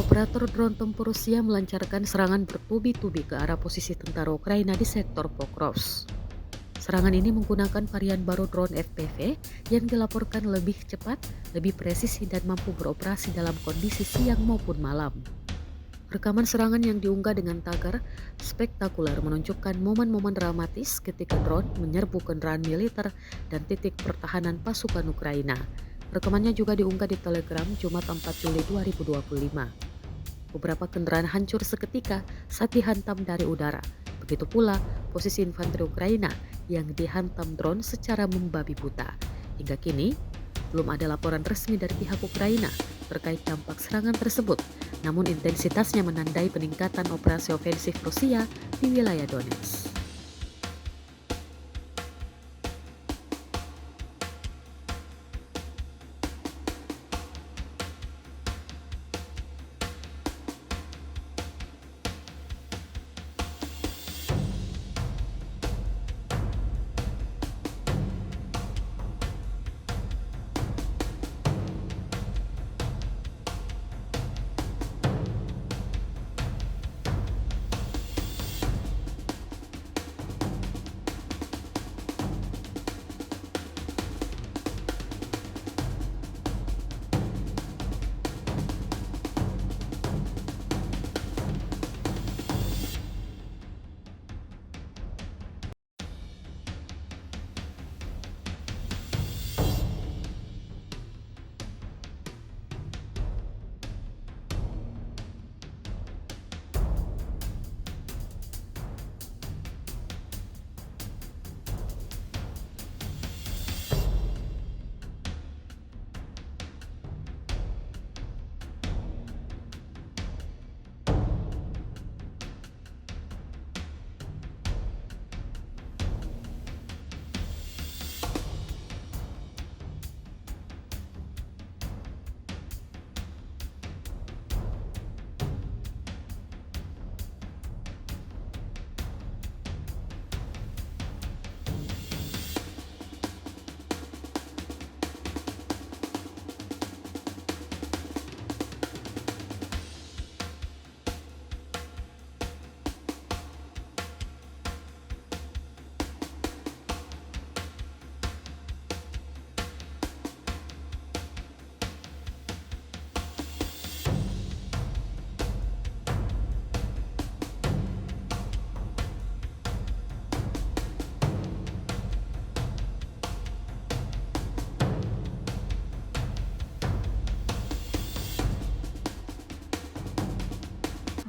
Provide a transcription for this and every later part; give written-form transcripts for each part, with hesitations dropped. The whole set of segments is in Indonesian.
Operator drone tempur Rusia melancarkan serangan bertubi-tubi ke arah posisi tentara Ukraina di sektor Pokrovsk. Serangan ini menggunakan varian baru drone FPV yang dilaporkan lebih cepat, lebih presisi dan mampu beroperasi dalam kondisi siang maupun malam. Rekaman serangan yang diunggah dengan tagar spektakuler menunjukkan momen-momen dramatis ketika drone menyerbu kendaraan militer dan titik pertahanan pasukan Ukraina. Rekamannya juga diunggah di Telegram Jumat 4 Juli 2025. Beberapa kendaraan hancur seketika saat dihantam dari udara. Begitu pula posisi infanteri Ukraina yang dihantam drone secara membabi buta. Hingga kini, belum ada laporan resmi dari pihak Ukraina terkait dampak serangan tersebut. Namun intensitasnya menandai peningkatan operasi ofensif Rusia di wilayah Donetsk.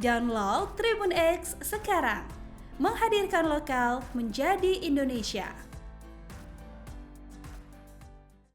Download Tribun X sekarang, menghadirkan lokal menjadi Indonesia.